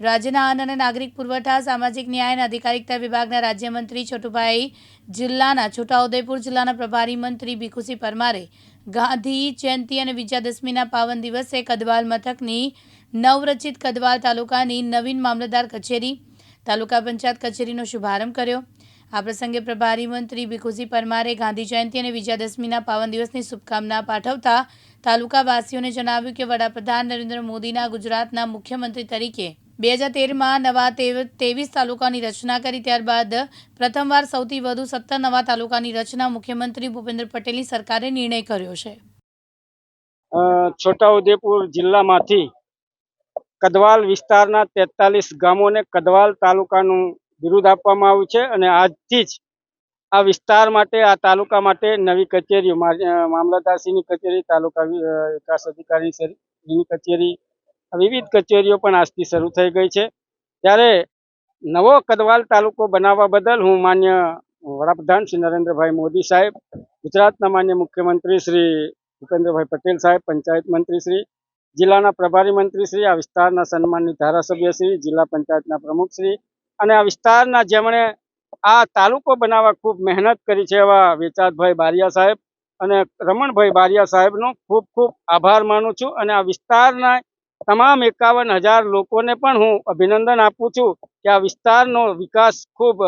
રાજ્યના અન્ન અને નાગરિક પુરવઠા સામાજિક ન્યાય અને અધિકારિતા વિભાગના રાજ્યમંત્રી છોટુભાઈ જિલ્લાના છોટાઉદેપુર જિલ્લાના પ્રભારી મંત્રી ભીખુસિંહ પરમારે ગાંધી જયંતિ અને વિજયાદશમીના પાવન દિવસે કદવાલ મથકની નવરચિત કદવાલ તાલુકાની નવીન મામલતદાર કચેરી તાલુકા પંચાયત કચેરીનો શુભારંભ કર્યો। આ પ્રસંગે પ્રભારી મંત્રી ભીખુસિંહ પરમારે ગાંધી જયંતિ અને વિજયાદશમીના પાવન દિવસની શુભકામના પાઠવતા તાલુકાવાસીઓને જણાવ્યું કે વડાપ્રધાન નરેન્દ્ર મોદીના ગુજરાતના મુખ્યમંત્રી તરીકે 2013માં નવા 23 તાલુકાની રચના કરી। ત્યારબાદ પ્રથમવાર સૌથી વધુ 17 નવા તાલુકાની રચના મુખ્યમંત્રી ભૂપેન્દ્ર પટેલની સરકારે નિર્ણય કર્યો છે। છોટાઉદેપુર જિલ્લામાંથી કદવાલ વિસ્તારના 43 ગામોને કદવાલ તાલુકાનું બિરુદ આપવામાં આવ્યું છે અને આજથી જ આ વિસ્તાર માટે આ તાલુકા માટે નવી કચેરીઓ મામલતદારશ્રીની કચેરી તાલુકા વિકાસ અધિકારીની કચેરી વિવિધ કચેરીઓ પણ આજથી શરૂ થઈ ગઈ છે। ત્યારે નવો કદવાલ તાલુકો બનાવવા બદલ હું માન્ય વડાપ્રધાન શ્રી નરેન્દ્રભાઈ મોદી સાહેબ, ગુજરાતના માન્ય મુખ્યમંત્રી શ્રી ભૂપેન્દ્રભાઈ પટેલ સાહેબ, પંચાયત મંત્રી શ્રી, જિલ્લાના પ્રભારી મંત્રી શ્રી, આ વિસ્તારના સન્માનિત ધારાસભ્ય શ્રી, જિલ્લા પંચાયતના પ્રમુખ શ્રી અને આ વિસ્તારના જેમણે આ તાલુકો બનાવવા ખૂબ મહેનત કરી છે એવા વેચાતભાઈ બારિયા સાહેબ અને રમણભાઈ બારિયા સાહેબનો ખૂબ ખૂબ આભાર માનું છું અને આ વિસ્તારના તમામ 51,000 લોકોને પણ હું અભિનંદન આપું છું કે આ વિસ્તારનો વિકાસ ખૂબ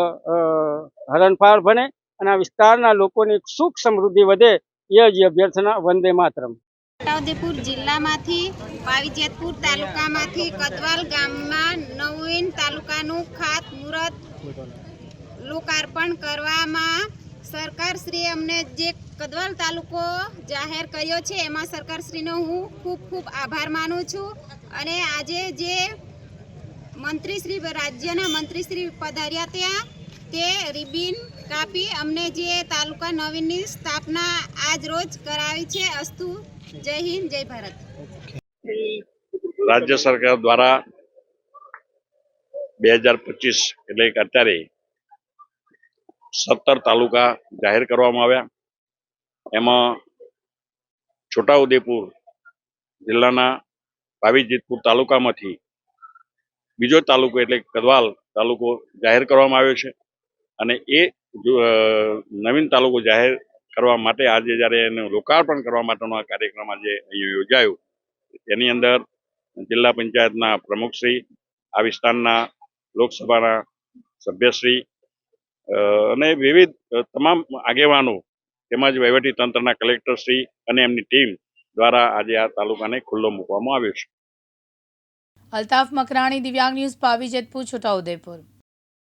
હરણફાળ બને અને આ વિસ્તારના લોકોની સુખ સમૃદ્ધિ વધે એ જ અભ્યર્થના। વંદે માતરમ। છોટાઉદેપુર જિલ્લામાંથી પાવીજેતપુર તાલુકામાંથી કદવાલ ગામમાં નવીન તાલુકાનું ખાતમુહૂર્ત લોકાર્પણ કરવામાં સરકારશ્રીએ અમને જે કદવાલ તાલુકો જાહેર કર્યો છે એમાં સરકારશ્રીનો હું ખૂબ ખૂબ આભાર માનું છું અને આજે જે મંત્રીશ્રી રાજ્યના મંત્રીશ્રી પધાર્યા ત્યાં તે રિબિન કાપી અમને જે તાલુકા નવીનની સ્થાપના આજ રોજ કરાવી છે। અસ્તુ। જય હિન્દ, જય ભારત। રાજ્ય સરકાર દ્વારા 2025 એટલે કે અત્યારે 17 તાલુકા જાહેર કરવામાં આવ્યા। એમાં છોટાઉદેપુર જિલ્લાના પાવીજેતપુર તાલુકામાંથી બીજો તાલુકો એટલે કદવાલ તાલુકો જાહેર કરવામાં આવ્યો છે અને એ નવીન તાલુકો જાહેર કરવા માટે આજે જ્યારે એનું લોકાર્પણ કરવા માટેનો આ કાર્યક્રમ આજે અહીંયા યોજાયો એની અંદર જિલ્લા પંચાયતના પ્રમુખશ્રી, આ વિસ્તારના લોકસભાના સભ્યશ્રી અને વિવિધ તમામ આગેવાનો તેમજ વહીવટી તંત્રના કલેક્ટરશ્રી અને એમની ટીમ દ્વારા આજે આ તાલુકાને ખુલ્લો મૂકવામાં આવ્યો છે। અલ્તાફ મકરાણી, દિવ્યાંગ ન્યૂઝ, પાવીજેતપુર, છોટાઉદેપુર।